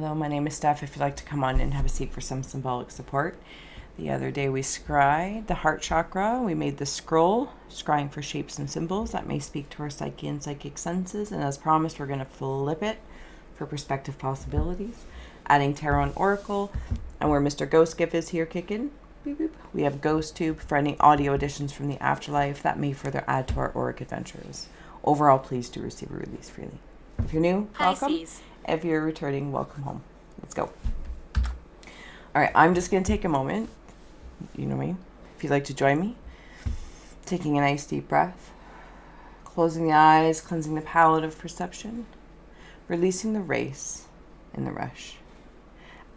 Hello, my name is Steph. If you'd like to come on and have a seat for some symbolic support. The other day we scryed the heart chakra. We made the scroll, scrying for shapes and symbols that may speak to our psyche and psychic senses. And as promised, we're going to flip it for perspective possibilities. Adding tarot and oracle. And where Mr. Ghost Gift is here kicking, beep, beep, we have Ghost Tube for any audio additions from the afterlife that may further add to our auric adventures. Overall, please do receive a release freely. If you're new, welcome. Pisces. If you're returning, welcome home. Let's go. All right, I'm just going to take a moment. You know me. If you'd like to join me, taking a nice deep breath, closing the eyes, cleansing the palate of perception, releasing the race and the rush,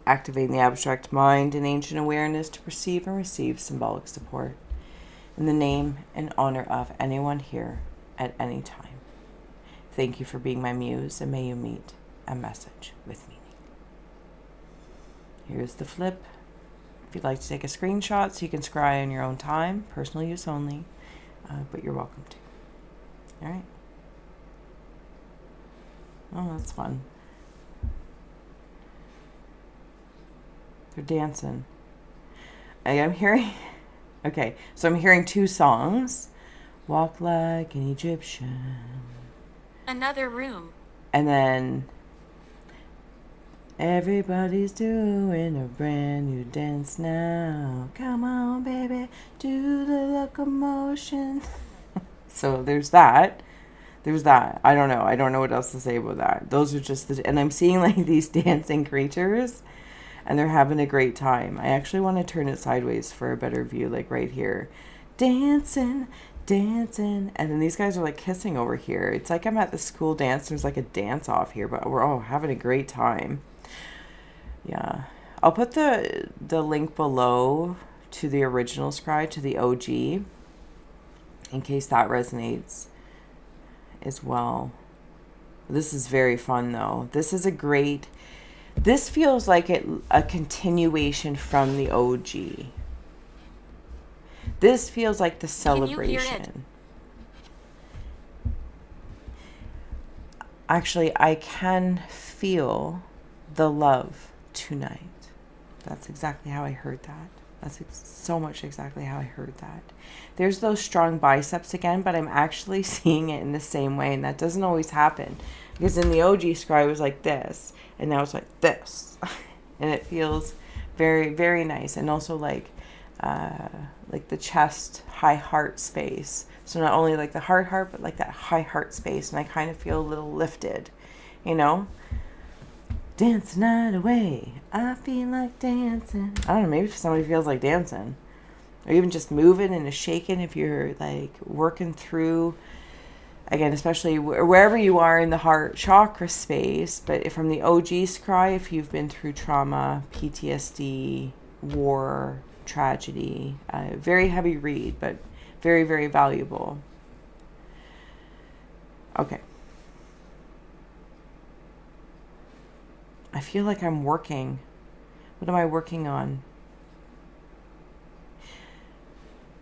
activating the abstract mind and ancient awareness to perceive and receive symbolic support in the name and honor of anyone here at any time. Thank you for being my muse, and may you meet a message with meaning. Here's the flip. If you'd like to take a screenshot so you can scry on your own time, personal use only, but you're welcome to. All right. Oh, that's fun. They're dancing. I'm hearing, okay, so I'm hearing two songs. Walk like an Egyptian. Another room. And then everybody's doing a brand new dance now. Come on, baby, do the locomotion. So there's that. There's that. I don't know. I don't know what else to say about that. Those are just the, and I'm seeing like these dancing creatures and they're having a great time. I actually want to turn it sideways for a better view, like right here. Dancing, dancing, and then these guys are like kissing over here. It's like I'm at the school dance. There's like a dance off here, but we're all having a great time. Yeah, I'll put the link below to the original scry, to the OG, in case that resonates as well. This is very fun though. This is a great, this feels like a continuation from the OG. This feels like the celebration. Actually, I can feel the love tonight. That's exactly how I heard that. That's so much exactly how I heard that. There's those strong biceps again, but I'm actually seeing it in the same way, and that doesn't always happen. Because in the OG scry, it was like this, and now it's like this. And it feels very, very nice. And also like the chest, high heart space. So not only like the heart, but like that high heart space. And I kind of feel a little lifted, you know? Dance the night away. I feel like dancing. I don't know, maybe somebody feels like dancing. Or even just moving and shaking if you're like working through, again, especially wherever you are in the heart chakra space. But from the OG scry, if you've been through trauma, PTSD, war, tragedy, very heavy read, but very, very valuable. Okay. I feel like I'm working. What am I working on?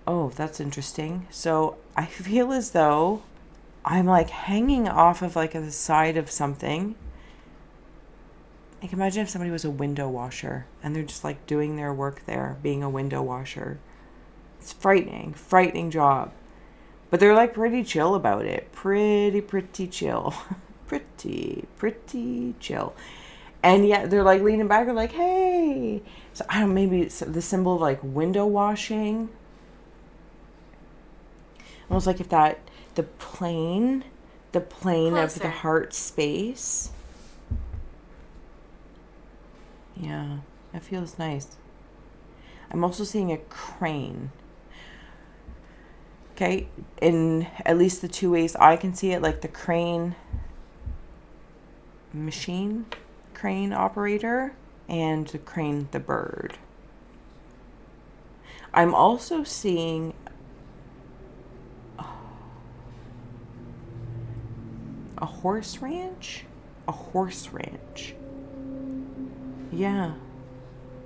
Oh, that's interesting. So I feel as though I'm like hanging off of like the side of something. Like imagine if somebody was a window washer and they're just like doing their work there, being a window washer. It's frightening job. But they're like pretty chill about it. Pretty chill. pretty chill. And yet they're like leaning back and like, hey. So I don't know, maybe it's the symbol of like window washing. Almost like if that, the plane Closer. Of the heart space. Yeah, that feels nice. I'm also seeing a crane. Okay, in at least the two ways I can see it, like the crane machine, crane operator, and the crane the bird. I'm also seeing a horse ranch. Yeah,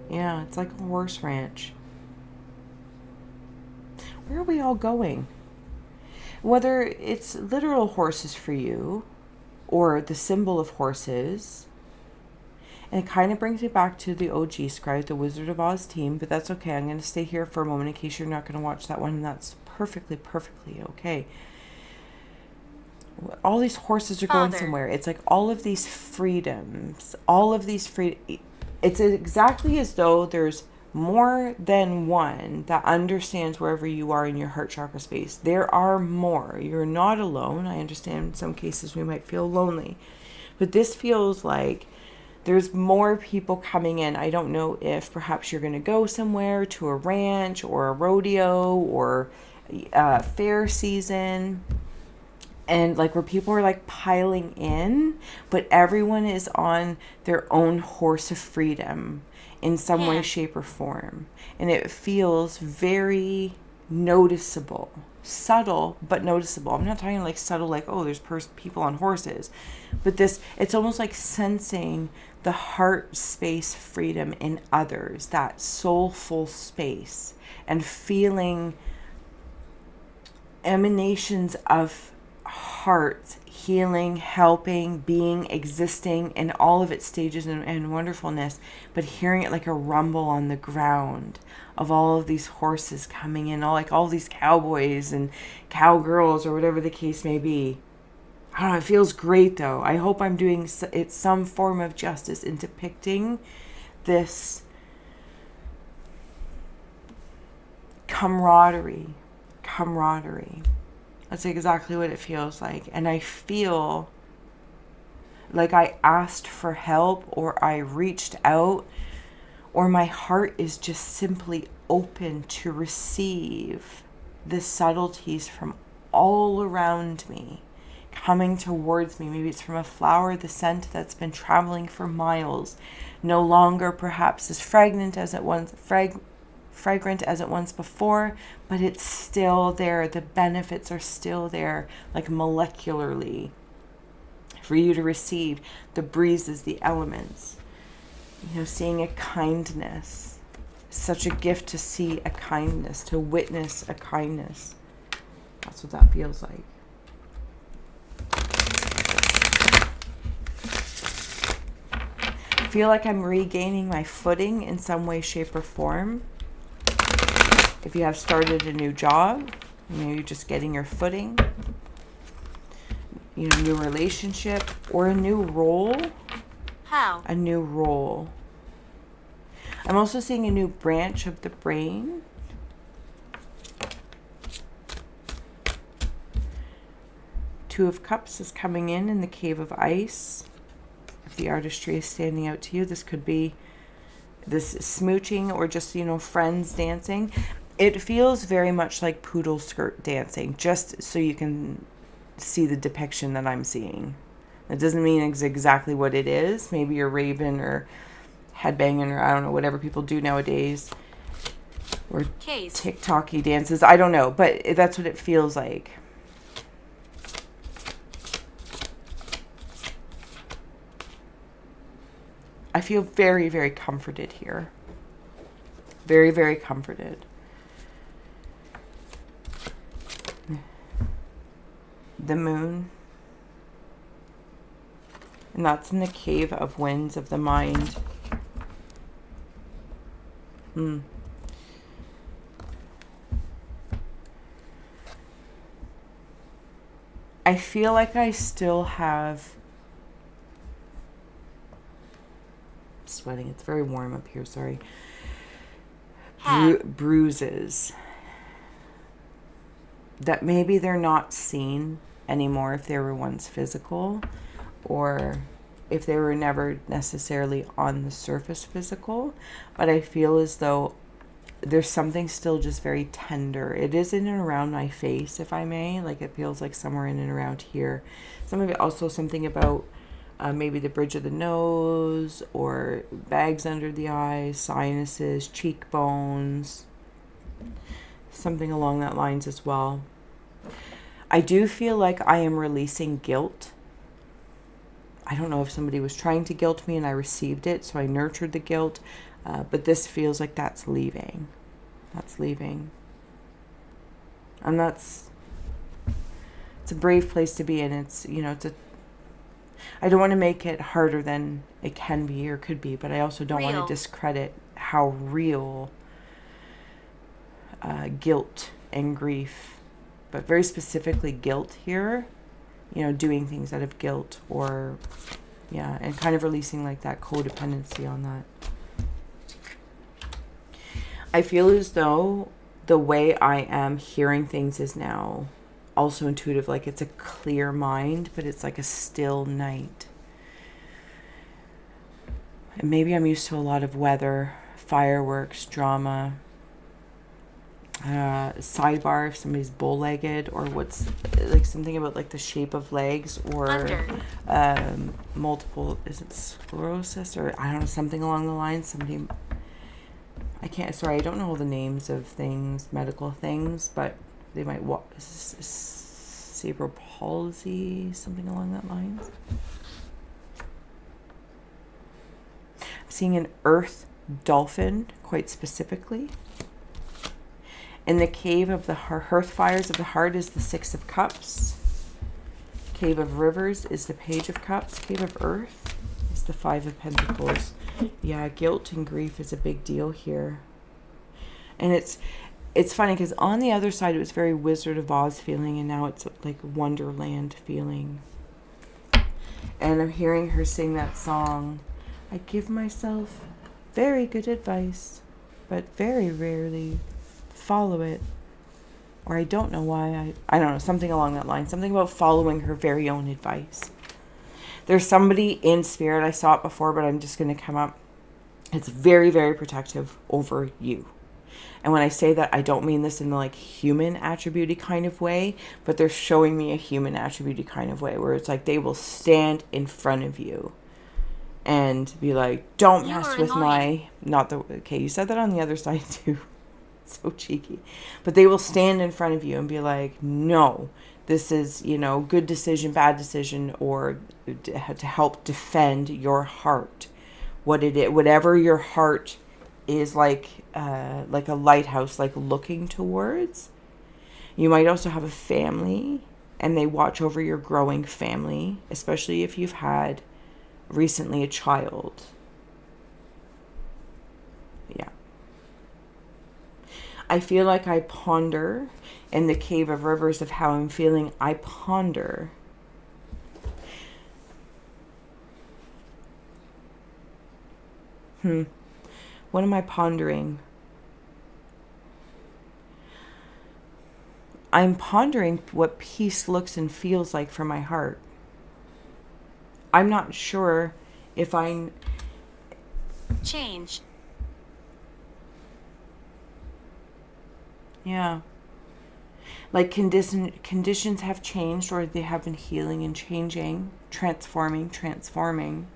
it's like a horse ranch. Where are we all going? Whether it's literal horses for you or the symbol of horses, And it kind of brings me back to the OG Scry, the Wizard of Oz team, but that's okay. I'm going to stay here for a moment in case you're not going to watch that one, and that's perfectly okay. All these horses are going Father. somewhere. It's like all of these freedoms, it's exactly as though there's more than one that understands wherever you are in your heart chakra space. There are more. You're not alone. I understand in some cases we might feel lonely, but this feels like there's more people coming in. I don't know if perhaps you're going to go somewhere to a ranch or a rodeo or fair season, and like where people are like piling in, but everyone is on their own horse of freedom in some way, Hand. shape, or form. And it feels very noticeable, subtle, but noticeable. I'm not talking like subtle, like, oh, there's people on horses, but it's almost like sensing the heart space freedom in others, that soulful space, and feeling emanations of heart, healing, helping, being, existing in all of its stages and wonderfulness, but hearing it like a rumble on the ground of all of these horses coming in, all these cowboys and cowgirls or whatever the case may be. I don't know, it feels great though. I hope I'm doing it some form of justice in depicting this camaraderie. That's exactly what it feels like. And I feel like I asked for help, or I reached out, or my heart is just simply open to receive the subtleties from all around me, coming towards me. Maybe it's from a flower, the scent that's been traveling for miles, no longer perhaps as fragrant as it once before, but it's still there. The benefits are still there, like molecularly, for you to receive the breezes, the elements. Seeing a kindness, such a gift to see a kindness, to witness a kindness. That's what that feels like. I feel like I'm regaining my footing in some way, shape, or form. If you have started a new job, you're just getting your footing, new relationship, or a new role. How? A new role. I'm also seeing a new branch of the brain. Two of Cups is coming in the Cave of Ice. If the artistry is standing out to you, this could be this smooching or just, friends dancing. It feels very much like poodle skirt dancing, just so you can see the depiction that I'm seeing. It doesn't mean it's exactly what it is. Maybe you're raving or headbanging or I don't know, whatever people do nowadays. Or TikTok-y dances. I don't know, but that's what it feels like. I feel very, very comforted here. Very, very comforted. The moon. And that's in the Cave of Winds of the mind. I feel like I still have... sweating. It's very warm up here. Sorry. Bruises. That maybe they're not seen anymore if they were once physical, or if they were never necessarily on the surface physical. But I feel as though there's something still just very tender. It is in and around my face, if I may. Like it feels like somewhere in and around here. Some of it also something about maybe the bridge of the nose, or bags under the eyes, sinuses, cheekbones, something along that lines as well. I do feel like I am releasing guilt. I don't know if somebody was trying to guilt me and I received it, so I nurtured the guilt, but this feels like that's leaving. That's leaving. And it's a brave place to be in. It's, it's a I don't want to make it harder than it can be or could be, but I also don't want to Real. discredit how real guilt and grief, but very specifically guilt here, you know, doing things out of guilt or, yeah, and kind of releasing like that codependency on that. I feel as though the way I am hearing things is now also intuitive, like it's a clear mind, but it's like a still night. And maybe I'm used to a lot of weather, fireworks, drama, sidebar if somebody's bow-legged, or what's like something about like the shape of legs, or multiple, is it sclerosis, or I don't know, something along the lines. Somebody, I can't, sorry, I don't know all the names of things, medical things, but they might walk cerebral palsy, something along that lines. I'm seeing an earth dolphin, quite specifically. In the cave of the hearth fires of the heart is the Six of Cups. Cave of Rivers is the Page of Cups. Cave of Earth is the Five of Pentacles. Yeah, guilt and grief is a big deal here. And it's funny because on the other side it was very Wizard of Oz feeling, and now it's like Wonderland feeling. And I'm hearing her sing that song, I give myself very good advice, but very rarely follow it, or I don't know why. I don't know, something along that line, something about following her very own advice. There's somebody in spirit, I saw it before, but I'm just going to come up. It's very, very protective over you. And when I say that, I don't mean this in the like human attribute kind of way, but they're showing me a human attribute kind of way, where it's like they will stand in front of you and be like, don't mess with my, not the, okay, you said that on the other side too. So cheeky. But they will stand in front of you and be like, no, this is, you know, good decision, bad decision, or to help defend your heart. What it is, whatever your heart is like a lighthouse, like looking towards. You might also have a family, and they watch over your growing family, especially if you've had recently a child. Yeah. I feel like I ponder in the Cave of Rivers of how I'm feeling. I ponder. What am I pondering? I'm pondering what peace looks and feels like for my heart. I'm not sure if I... Change. Yeah. Like conditions have changed, or they have been healing and changing, transforming.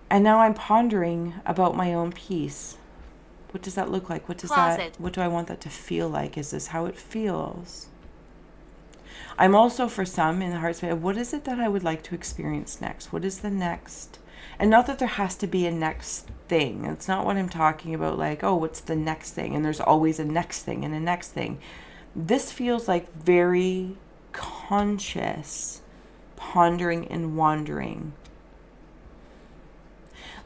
And now I'm pondering about my own peace. What does that look like? What do I want that to feel like? Is this how it feels? I'm also, for some in the heart space, what is it that I would like to experience next? What is the next? And not that there has to be a next thing. It's not what I'm talking about, like, oh, what's the next thing? And there's always a next thing and a next thing. This feels like very conscious pondering and wandering.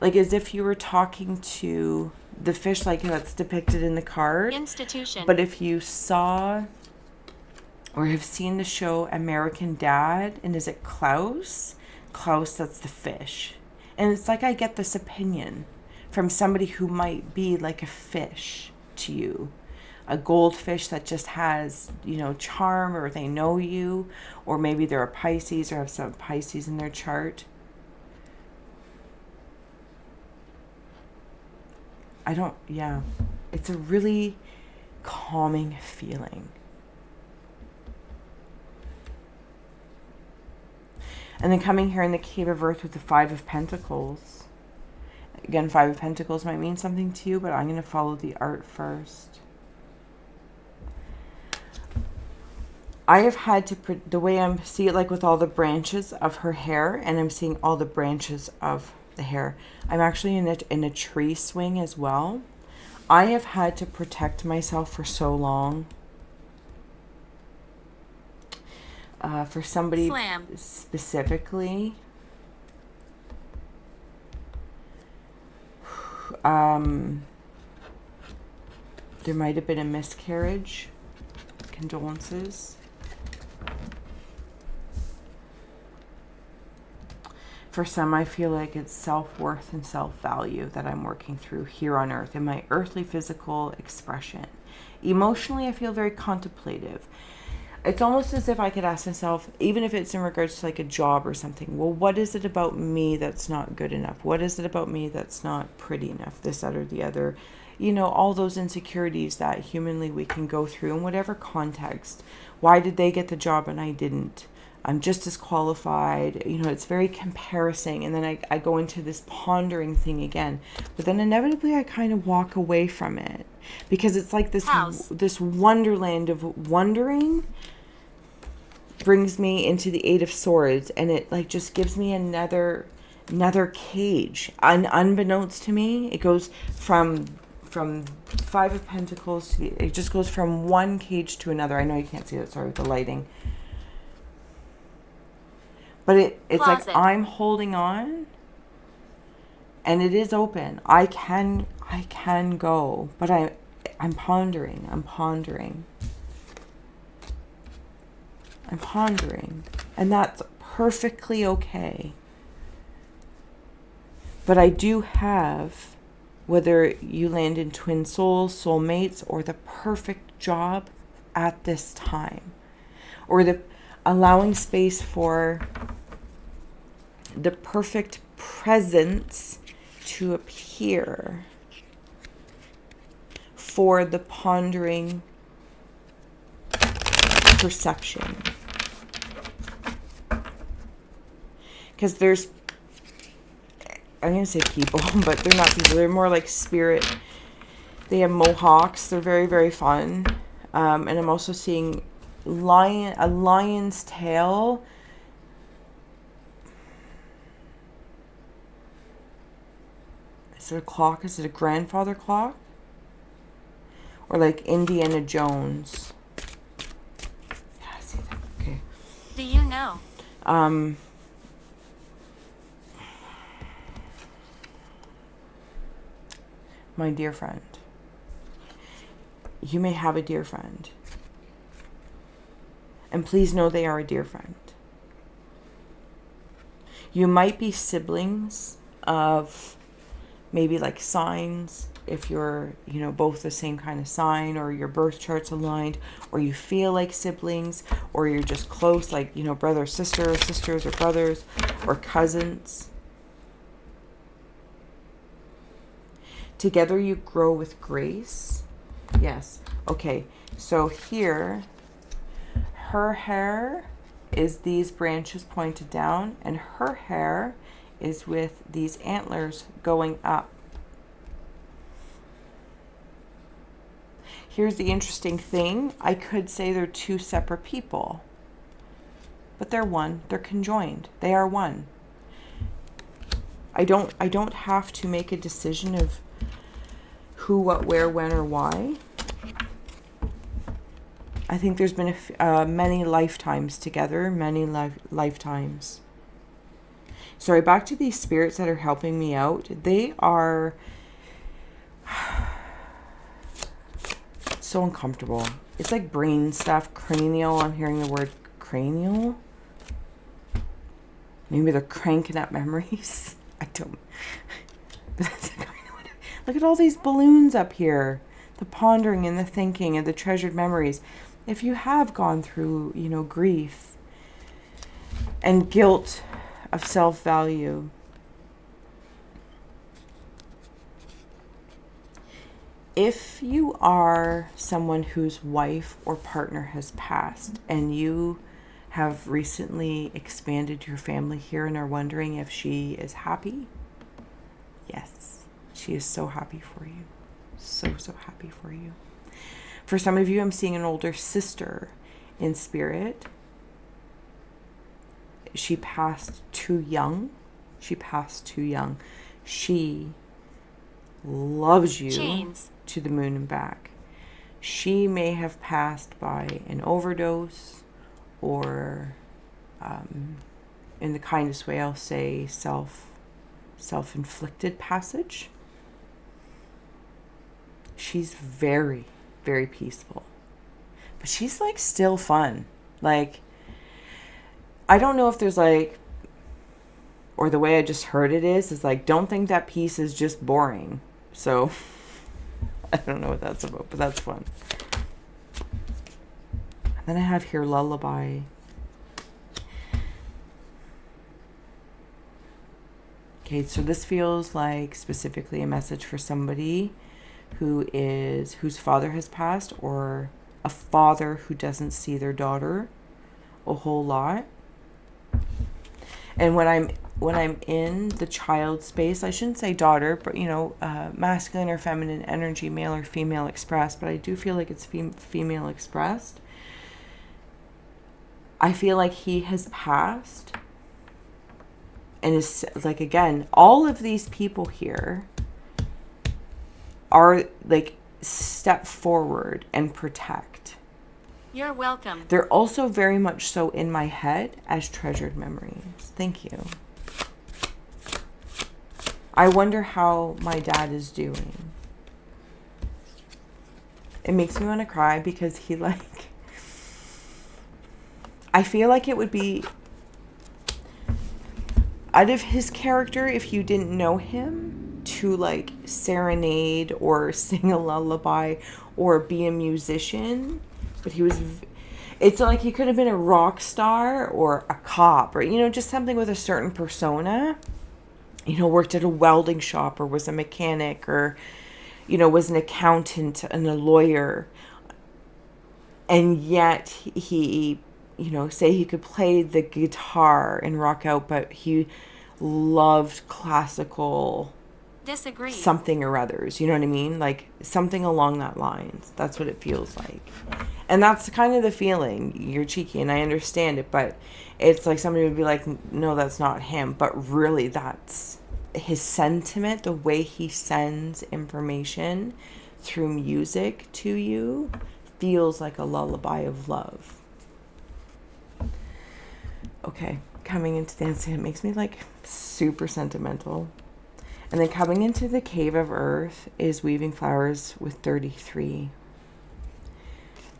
Like as if you were talking to the fish, like that's depicted in the card. Institution. But if you saw or have seen the show American Dad, and is it Klaus? Klaus, that's the fish. And it's like I get this opinion from somebody who might be like a fish to you. A goldfish that just has, you know, charm, or they know you, or maybe they're a Pisces or have some Pisces in their chart. It's a really calming feeling. And then coming here in the Cave of Earth with the Five of Pentacles. Again, Five of Pentacles might mean something to you, but I'm going to follow the art first. I have had to, the way I see it, like with all the branches of her hair, and I'm seeing all the branches of the hair. I'm actually in a tree swing as well. I have had to protect myself for so long. For somebody Slam. specifically, there might have been a miscarriage. Condolences. For some, I feel like it's self-worth and self-value that I'm working through here on earth in my earthly physical expression. Emotionally, I feel very contemplative. It's almost as if I could ask myself, even if it's in regards to like a job or something, well, what is it about me that's not good enough? What is it about me that's not pretty enough? This, that, or the other. You know, all those insecurities that humanly we can go through in whatever context. Why did they get the job and I didn't? I'm just as qualified. You know, it's very comparing. And then I go into this pondering thing again. But then inevitably I kind of walk away from it. Because it's like this wonderland of wondering brings me into the Eight of Swords. And it like just gives me another cage. Unbeknownst to me, it goes from Five of Pentacles to it just goes from one cage to another. I know you can't see that, sorry, with the lighting. But it's Closet. like I'm holding on and it is open. I can go, but I'm pondering. And that's perfectly okay. But I do have, whether you land in twin souls, soulmates, or the perfect job at this time, or the allowing space for the perfect presence to appear for the pondering perception. Because there's, I'm going to say people, but they're not people. They're more like spirit. They have mohawks. They're very, very fun. And I'm also seeing a lion's tail. Is it a clock? Is it a grandfather clock? Or like Indiana Jones? Yeah, I see that. Okay. Do you know? My dear friend. You may have a dear friend. And please know they are a dear friend. You might be siblings of maybe like signs, if you're, you know, both the same kind of sign, or your birth chart's aligned, or you feel like siblings, or you're just close, like, you know, brother or sister, or sisters or brothers, or cousins. Together you grow with grace. Yes. Okay. So here, her hair is these branches pointed down, and her hair is with these antlers going up. Here's the interesting thing. I could say they're two separate people, but they're one. They're conjoined. They are one. I don't have to make a decision of who, what, where, when, or why. I think there's been many lifetimes together, many lifetimes. Sorry, back to these spirits that are helping me out. They are so uncomfortable. It's like brain stuff, cranial. I'm hearing the word cranial. Maybe they're cranking up memories. I don't. But that's kind of what look at all these balloons up here. The pondering and the thinking and the treasured memories. If you have gone through, you know, grief and guilt of self-value, if you are someone whose wife or partner has passed and you have recently expanded your family here and are wondering if she is happy, yes, she is so happy for you. So happy for you. For some of you, I'm seeing an older sister in spirit. She passed too young. She loves you Chains. to the moon and back. She may have passed by an overdose, or in the kindest way, I'll say self-inflicted passage. She's very, very peaceful. But she's like still fun. Like, I don't know if there's like, or the way I just heard it is like, don't think that peace is just boring. So I don't know what that's about, but that's fun. And then I have here lullaby. Okay, so this feels like specifically a message for somebody whose father has passed, or a father who doesn't see their daughter a whole lot. And when I'm in the child space, I shouldn't say daughter, but masculine or feminine energy, male or female expressed, but I do feel like it's female expressed. I feel like he has passed, and is like, again, all of these people here are like, step forward and protect. You're welcome. They're also very much so in my head as treasured memories. Thank you. I wonder how my dad is doing. It makes me want to cry because he like, I feel like it would be out of his character if you didn't know him to like serenade or sing a lullaby or be a musician, but it's like he could have been a rock star or a cop, or just something with a certain persona. Worked at a welding shop, or was a mechanic, or was an accountant and a lawyer, and yet he say he could play the guitar and rock out, but he loved classical Disagree. something or others, you know what I mean? Like something along that lines. That's what it feels like. And that's kind of the feeling. You're cheeky and I understand it, but it's like somebody would be like, no, that's not him. But really, that's his sentiment, the way he sends information through music to you feels like a lullaby of love. Okay, coming into dancing, it makes me like super sentimental. And then coming into the cave of earth is weaving flowers with 33.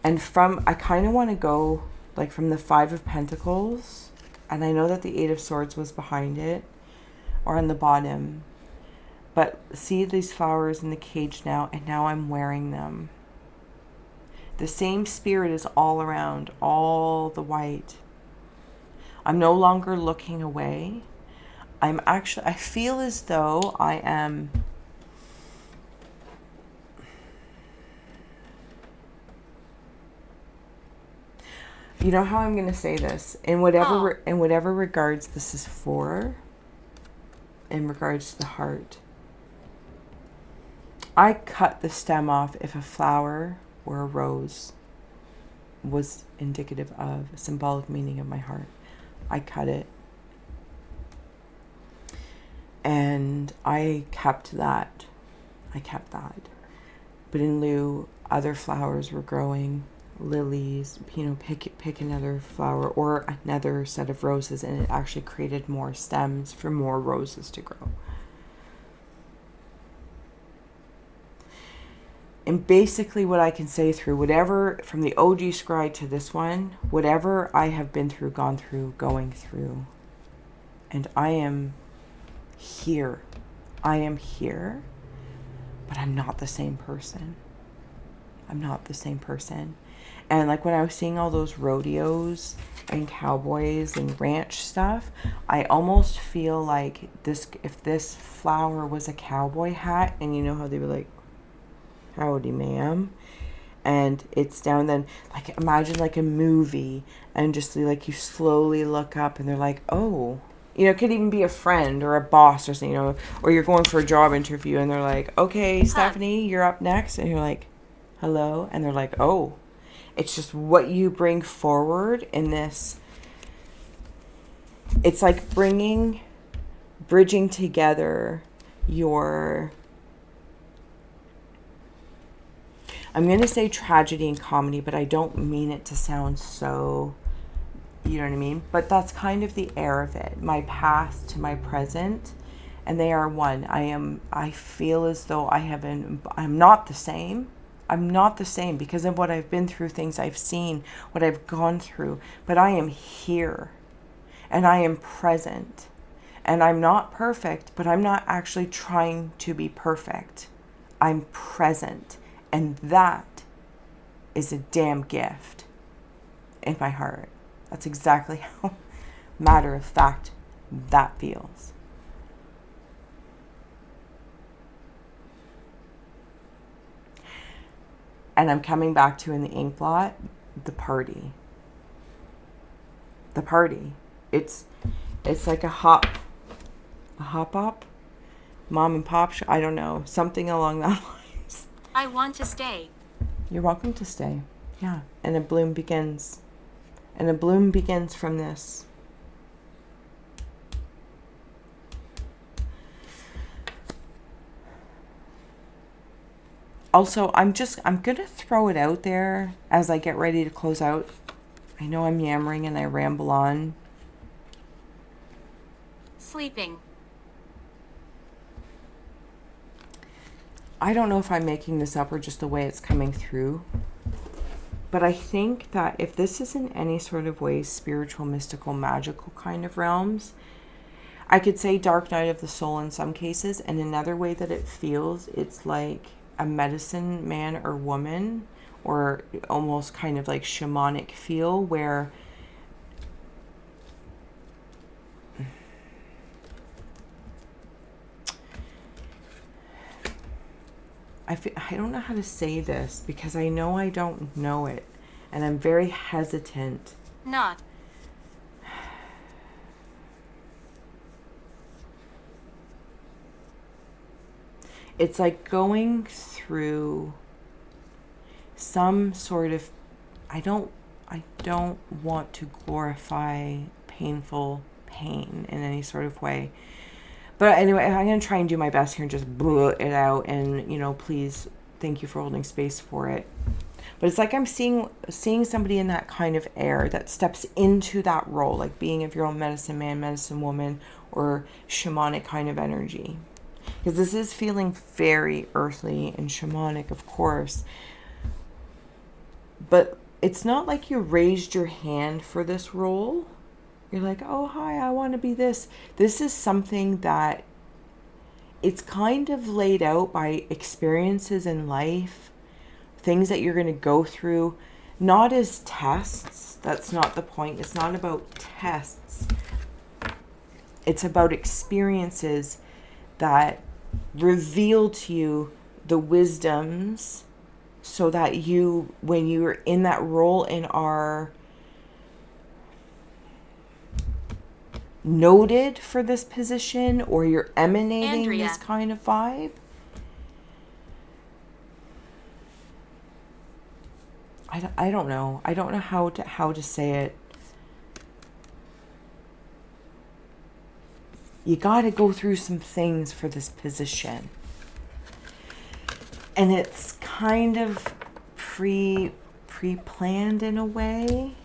And I kind of want to go like from the 5 of Pentacles, and I know that the 8 of Swords was behind it or on the bottom, but see these flowers in the cage now, and now I'm wearing them. The same spirit is all around, all the white. I'm no longer looking away. I feel as though I am you know how I'm going to say this in whatever regards this is for, in regards to the heart. I cut the stem off if a flower or a rose was indicative of a symbolic meaning of my heart. I cut it. And I kept that. But in lieu, other flowers were growing. Lilies, pick another flower or another set of roses, and it actually created more stems for more roses to grow. And basically what I can say through whatever, from the OG Scry to this one, whatever I have been through, gone through, going through, and I am here, but I'm not the same person. And like when I was seeing all those rodeos and cowboys and ranch stuff, I almost feel like if this flower was a cowboy hat, and you know how they were like, howdy ma'am, and it's down, then like imagine like a movie, and just like you slowly look up and they're like, oh, it could even be a friend or a boss or something, or you're going for a job interview and they're like, okay, Stephanie, you're up next, and you're like, hello, and they're like, oh. It's just what you bring forward in this. It's like bridging together your, I'm going to say tragedy and comedy, but I don't mean it to sound so You know what I mean? But that's kind of the air of it. My past to my present, and they are one. I feel as though I'm not the same. I'm not the same because of what I've been through, things I've seen, what I've gone through. But I am here and I am present. And I'm not perfect, but I'm not actually trying to be perfect. I'm present. And that is a damn gift in my heart. That's exactly how matter of fact that feels. And I'm coming back to in the Inkblot, the party. The party. It's like a hop mom and pop shop. I don't know, something along that lines. I want to stay. You're welcome to stay. Yeah. And a bloom begins. And a bloom begins from this. Also, I'm going to throw it out there as I get ready to close out. I know I'm yammering and I ramble on. Sleeping. I don't know if I'm making this up or just the way it's coming through. But I think that if this is in any sort of way spiritual, mystical, magical kind of realms, I could say dark night of the soul in some cases. And another way that it feels, it's like a medicine man or woman, or almost kind of like shamanic feel, where I don't know how to say this because I know I don't know it, and I'm very hesitant. Not. It's like going through some sort of, I don't want to glorify painful pain in any sort of way. But anyway, I'm going to try and do my best here and just blow it out, and, you know, please, thank you for holding space for it. But it's like I'm seeing somebody in that kind of air that steps into that role, like being of your own medicine man, medicine woman, or shamanic kind of energy. Because this is feeling very earthly and shamanic, of course. But it's not like you raised your hand for this role. You're like, oh, hi, I want to be this. This is something that it's kind of laid out by experiences in life, things that you're going to go through, not as tests. That's not the point. It's not about tests. It's about experiences that reveal to you the wisdoms so that you, when you're in that role and are noted for this position, or you're emanating Andrea. this kind of vibe, I don't know. I don't know how to say it. You got to go through some things for this position. And it's kind of pre-planned in a way.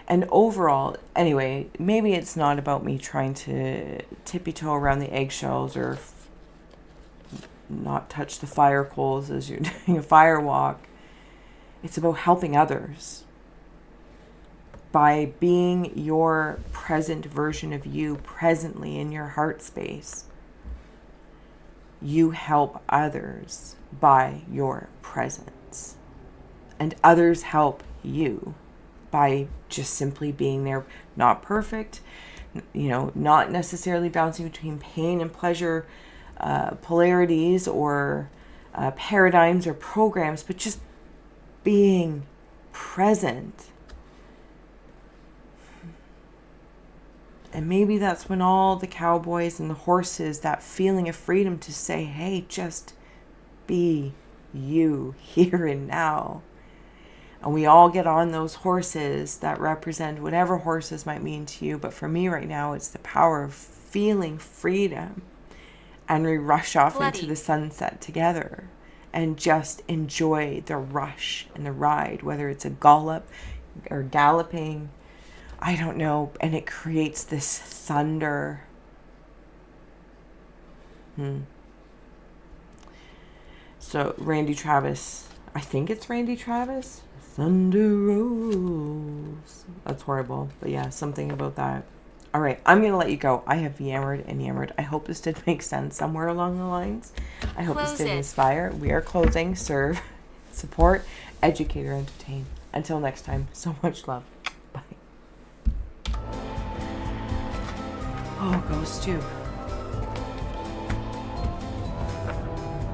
And overall, anyway, maybe it's not about me trying to tippy-toe around the eggshells or not touch the fire coals as you're doing a fire walk. It's about helping others. By being your present version of you presently in your heart space, you help others by your presence. And others help you by just simply being there. Not perfect, you know, not necessarily bouncing between pain and pleasure polarities or paradigms or programs, but just being present. And maybe that's when all the cowboys and the horses, that feeling of freedom to say, hey, just be you here and now. And we all get on those horses that represent whatever horses might mean to you. But for me right now, it's the power of feeling freedom. And we rush off into the sunset together. and just enjoy the rush and the ride, whether it's a gallop or galloping, I don't know, and it creates this thunder. So Randy Travis, I think it's Randy Travis. Thunder rolls. That's horrible, but yeah, something about that. All right, I'm going to let you go. I have yammered and yammered. I hope this did make sense somewhere along the lines. I hope this did inspire. We are closing. Serve, support, educate, or entertain. Until next time, so much love. Bye. Oh, Ghost Tube.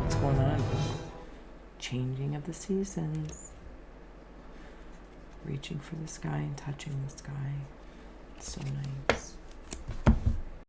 What's going on? Changing of the seasons. Reaching for the sky and touching the sky. It's so nice.